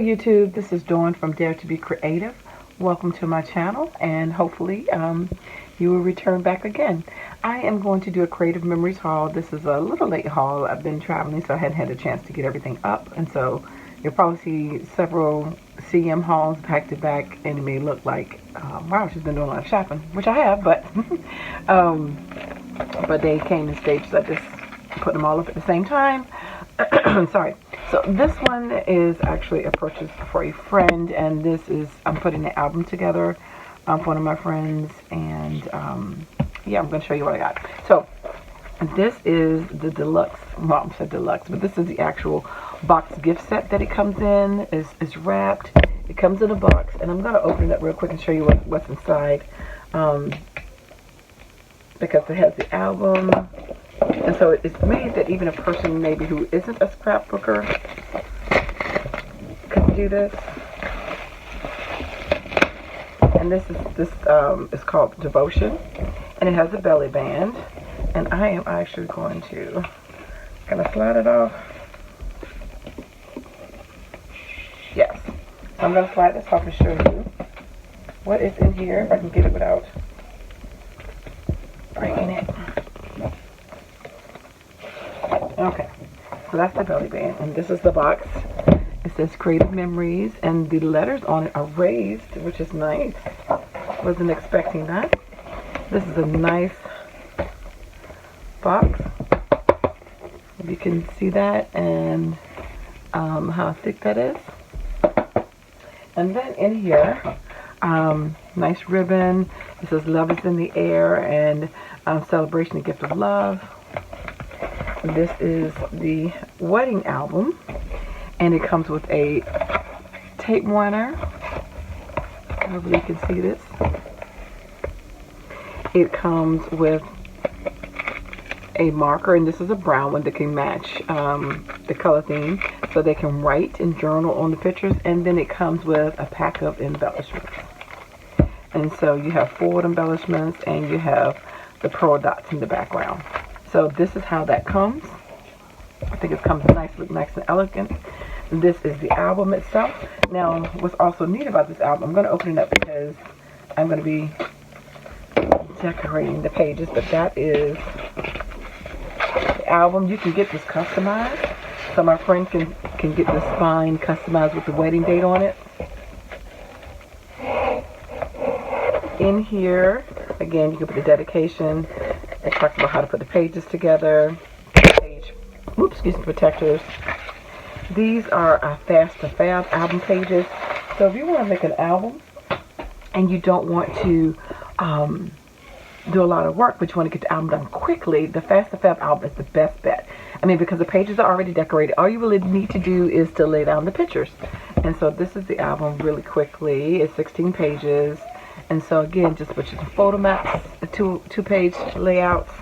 YouTube, this is Dawn from DaretoBeCreative. Welcome to my channel, and hopefully you will return back again. I am going to do a Creative Memories haul. This is a little late haul. I've been traveling, so I hadn't had a chance to get everything up, and so you'll probably see several CM hauls back to back, and it may look like, wow, she's been doing a lot of shopping, which I have, but but they came in stages. I just put them all up at the same time. Sorry. So this one is actually a purchase for a friend, and this is, I'm putting an album together for one of my friends, and yeah, I'm going to show you what I got. So this is the deluxe, well, I said deluxe, but this is the actual box gift set that it comes in. It's wrapped. It comes in a box, and I'm going to open it up real quick and show you what's inside, because it has the album. And so it's made that even a person maybe who isn't a scrapbooker could do this. And this is called Devotion, and it has a belly band. And I am actually going to kind of slide it off. Yes, so I'm going to slide this off and show you what is in here, if I can get it without breaking it. Okay, so that's the belly band, and this is the box. It says Creative Memories, and the letters on it are raised, which is nice. Wasn't expecting that. This is a nice box. You can see that, and how thick that is. And then in here, nice ribbon. It says Love is in the Air, and Celebration the Gift of Love. This is the wedding album, and it comes with a tape runner. Hopefully you can see this. It comes with a marker, and this is a brown one that can match the color theme, so they can write and journal on the pictures. And then it comes with a pack of embellishments. And so you have forward embellishments, and you have the pearl dots in the background. So this is how that comes. I think it comes nice, look nice and elegant. This is the album itself. Now, what's also neat about this album, I'm going to open it up because I'm going to be decorating the pages, but that is the album. You can get this customized. So my friend can get the spine customized with the wedding date on it. In here, again, you can put the dedication. It talks about how to put the pages together. Page, oops, excuse me, protectors. These are Fab Album pages. So if you want to make an album and you don't want to do a lot of work, but you want to get the album done quickly, the Fab Album is the best bet. I mean, because the pages are already decorated. All you really need to do is to lay down the pictures. And so this is the album really quickly. It's 16 pages. And so again, just put your photo maps, the two-page layouts.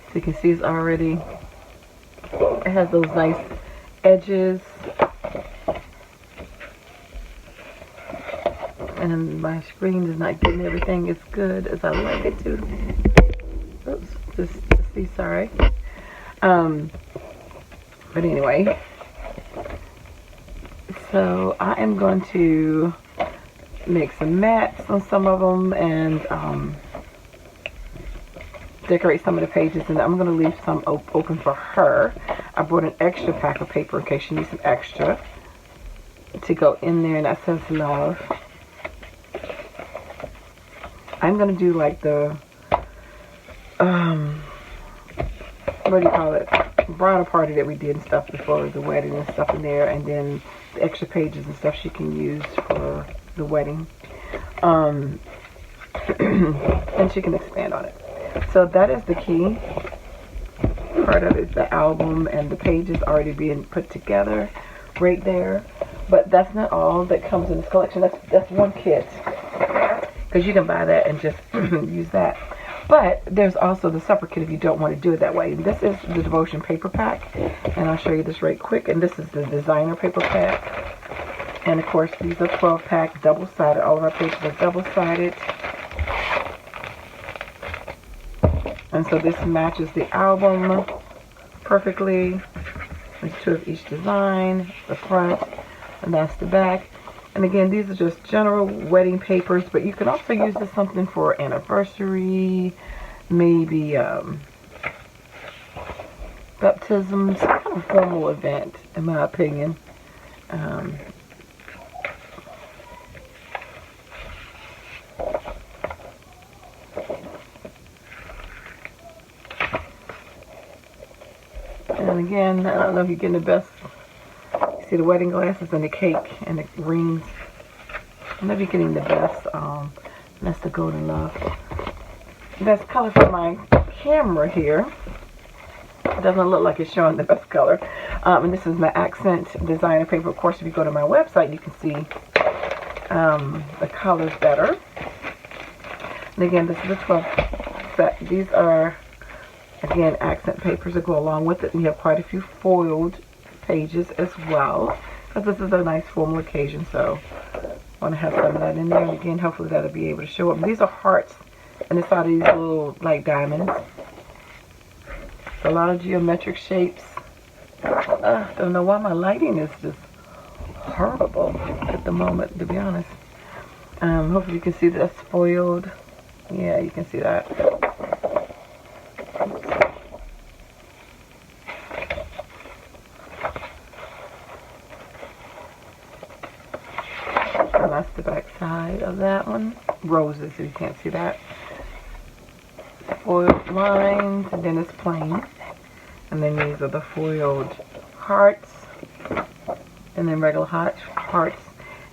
So you can see it's already, it has those nice edges. And my screen is not getting everything as good as I would like it to. Oops, just to see, sorry. But anyway. So I am going to make some mats on some of them, and decorate some of the pages, and I'm going to leave some open for her. I brought an extra pack of paper in case she needs some extra to go in there, and that says love. I'm going to do like the, what do you call it, bridal party that we did and stuff before the wedding and stuff in there, and then the extra pages and stuff she can use for the wedding, and she can expand on it. So that is the key part of it, the album and the pages already being put together right there. But that's not all that comes in this collection. That's one kit, because you can buy that and just use that. But there's also the separate kit if you don't want to do it that way. And this is the Devotion paper pack, and I'll show you this right quick. And this is the designer paper pack. And of course, these are 12-pack, double-sided. All of our pages are double-sided. And so this matches the album. perfectly. There's 2 of each design, the front, and that's the back. And again, these are just general wedding papers, but you can also use this something for anniversary, maybe baptisms, kind of a formal event, in my opinion. And again, I don't know if you're getting the best. You see the wedding glasses and the cake and the rings. I don't know if you're getting the best. That's the Golden Love. Best color for my camera here. It doesn't look like it's showing the best color. And this is my accent designer paper. Of course, if you go to my website, you can see the colors better. And again, this is a 12 set. These are, again, accent papers that go along with it. And you have quite a few foiled pages as well, because this is a nice formal occasion, so I want to have some of that in there. And again, hopefully that'll be able to show up. These are hearts, and it's out of these little, like, diamonds. A lot of geometric shapes. I don't know why my lighting is just horrible at the moment, to be honest. Hopefully you can see that's foiled. Yeah, you can see that. And that's the back side of that one. Roses, if you can't see that. Foiled lines, and then it's plain. And then these are the foiled hearts, and then regular hearts.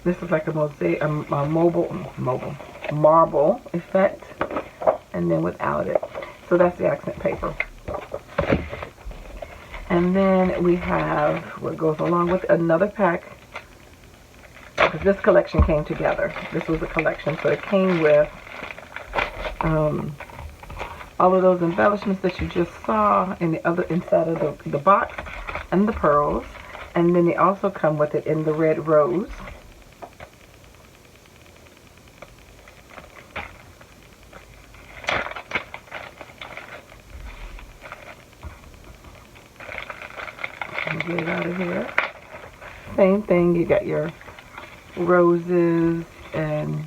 This is like a mosaic, a marble effect, and then without it. So that's the accent paper. And then we have what goes along with another pack, because this collection came together. This was a collection, so it came with all of those embellishments that you just saw in the other inside of the box, and the pearls, and then they also come with it in the red rose. Get it out of here. Same thing, you got your roses and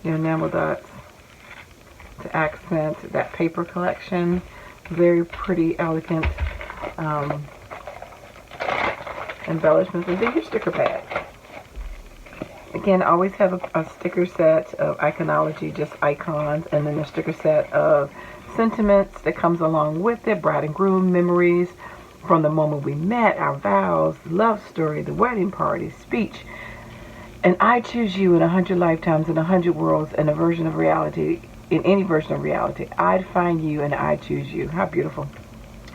your enamel dots to accent that paper collection. Very pretty, elegant embellishments. And then your sticker pad. Again, I always have a sticker set of iconology, just icons, and then a sticker set of sentiments that comes along with it. Bride and groom memories from the moment we met, our vows, the love story, the wedding party, speech, and I choose you in 100 lifetimes, in 100 worlds, in a version of reality, in any version of reality. I'd find you and I choose you. How beautiful.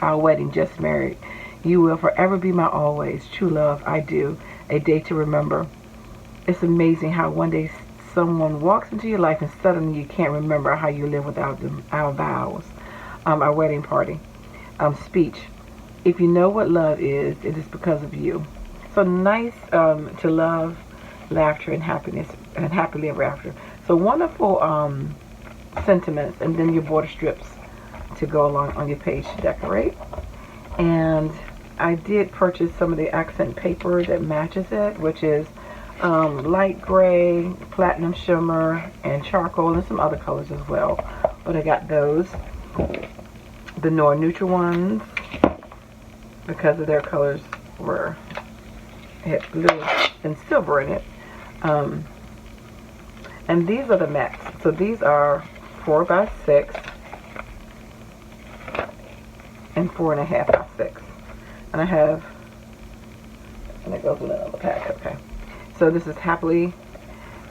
Our wedding, just married. You will forever be my always. True love, I do. A day to remember. It's amazing how one day someone walks into your life and suddenly you can't remember how you live without them. Our vows. Our wedding party. Speech. If you know what love is, it is because of you. So nice to love, laughter, and happiness, and happily ever after. So wonderful sentiments, and then your border strips to go along on your page to decorate. And I did purchase some of the accent paper that matches it, which is light gray, platinum shimmer, and charcoal, and some other colors as well. But I got those. The Noir Neutral ones, because of their colors had blue and silver in it. And these are the mattes. So these are 4x6 and 4.5x6. And I have, and it goes in another pack. Okay. So this is happily,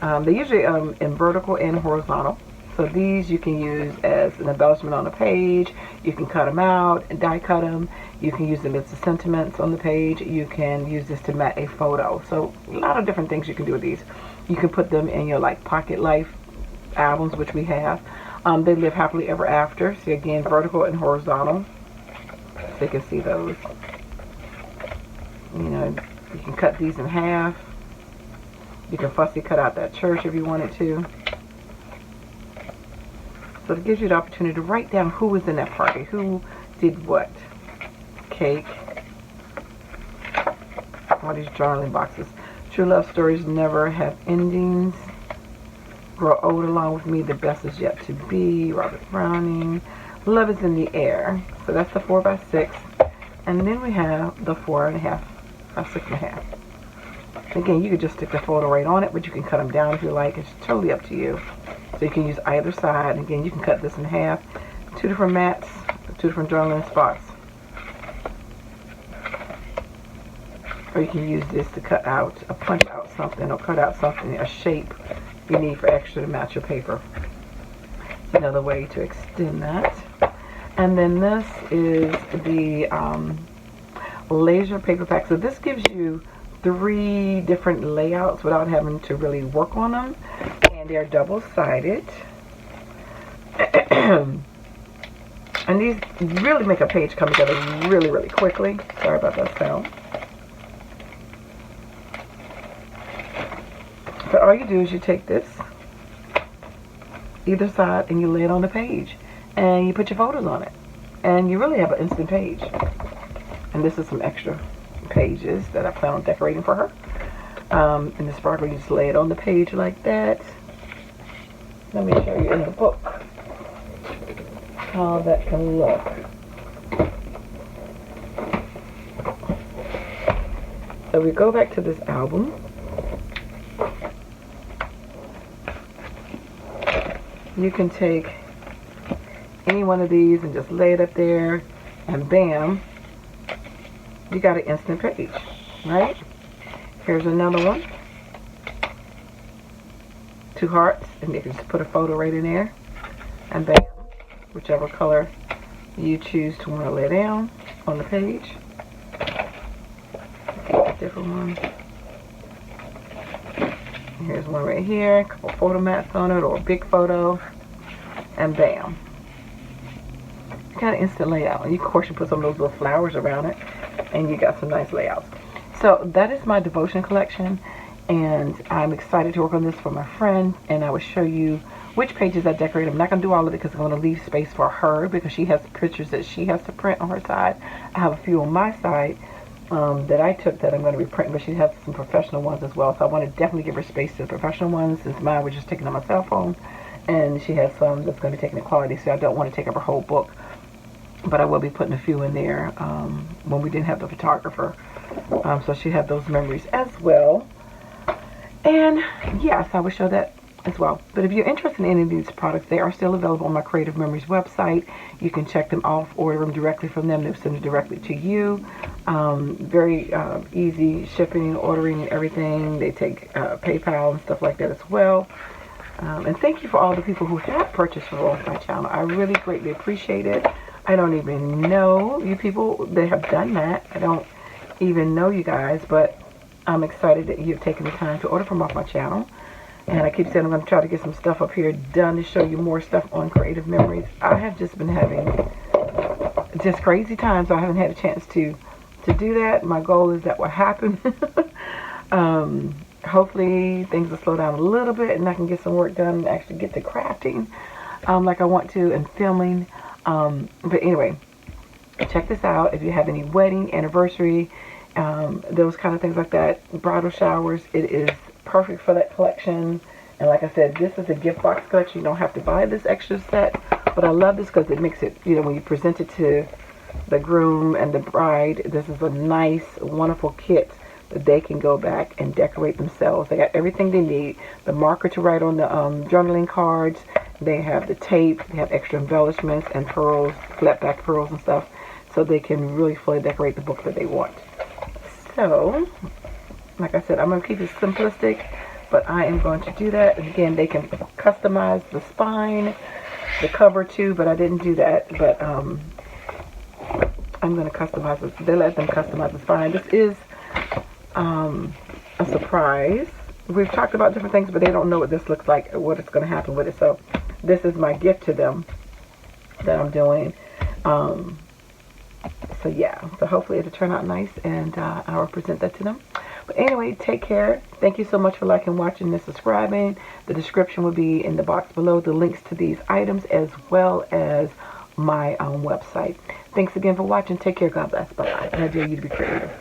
they're usually in vertical and horizontal. So these you can use as an embellishment on a page. You can cut them out and die cut them. You can use them as the sentiments on the page. You can use this to mat a photo. So a lot of different things you can do with these. You can put them in your like pocket life albums, which we have. They live happily ever after. So again, vertical and horizontal. So you can see those. You know, you can cut these in half. You can fussy cut out that church if you wanted to. So it gives you the opportunity to write down who was in that party, who did what. cake. All these journaling boxes. True love stories never have endings. Grow old along with me. The best is yet to be. Robert Browning. Love is in the air. So that's the 4x6. And then we have the 4.5 by 6.5. Again, you could just stick the photo right on it, but you can cut them down if you like. It's totally up to you. So you can use either side. Again, you can cut this in half. 2 different mats, 2 different journaling spots. Or you can use this to cut out, or punch out something, or cut out something, a shape you need for extra to match your paper. It's another way to extend that. And then this is the laser paper pack. So this gives you 3 different layouts without having to really work on them. And they're double-sided. And these really make a page come together really, really quickly. Sorry about that sound. But all you do is you take this, either side, and you lay it on the page. And you put your photos on it. And you really have an instant page. And this is some extra pages that I plan on decorating for her. And the sparkle, you just lay it on the page like that. Let me show you in the book how that can look. So we go back to this album. You can take any one of these and just lay it up there, and bam, you got an instant page, right? Here's another one. 2 hearts, and you can just put a photo right in there, and bam, whichever color you choose to want to lay down on the page. Different one. Here's one right here, a couple photo mats on it, or a big photo, and bam. Got an instant layout. And you, of course, you put some of those little flowers around it, and you got some nice layouts. So that is my devotion collection, and I'm excited to work on this for my friend, and I will show you which pages I decorate. I'm not going to do all of it because I'm going to leave space for her because she has pictures that she has to print on her side. I have a few on my side that I took that I'm going to be printing, but she has some professional ones as well, so I want to definitely give her space to the professional ones since mine was just taken on my cell phone, and she has some that's going to be taken in quality, so I don't want to take up her whole book. But I will be putting a few in there when we didn't have the photographer. So she had those memories as well. And yes, I will show that as well. But if you're interested in any of these products, they are still available on my Creative Memories website. You can check them off, order them directly from them. They'll send it directly to you. Very easy shipping, ordering, and everything. They take PayPal and stuff like that as well. And thank you for all the people who have purchased from my channel. I really greatly appreciate it. I don't even know you people that have done that. I don't even know you guys, but I'm excited that you've taken the time to order from off my channel. And I keep saying I'm going to try to get some stuff up here done to show you more stuff on Creative Memories. I have just been having just crazy times, so I haven't had a chance to do that. My goal is that will happen. Hopefully things will slow down a little bit and I can get some work done and actually get to crafting like I want to, and filming. But anyway, check this out. If you have any wedding, anniversary, those kind of things like that, bridal showers, it is perfect for that collection. And like I said, this is a gift box collection. You don't have to buy this extra set, but I love this because it makes it, you know, when you present it to the groom and the bride, this is a nice, wonderful kit that they can go back and decorate themselves. They got everything they need. The marker to write on the journaling cards. They have the tape. They have extra embellishments and pearls, flat back pearls and stuff, so they can really fully decorate the book that they want. So, like I said, I'm going to keep it simplistic, but I am going to do that. And again, they can customize the spine, the cover too, but I didn't do that. But I'm going to customize it. They let them customize the spine. This is a surprise. We've talked about different things, but they don't know what this looks like, or what it's going to happen with it. So this is my gift to them that I'm doing. So yeah, so hopefully it'll turn out nice, and I'll present that to them. But anyway, take care. Thank you so much for liking, watching, and subscribing. The description will be in the box below, the links to these items, as well as my website. Thanks again for watching. Take care. God bless. Bye-bye. And I dare you to be creative.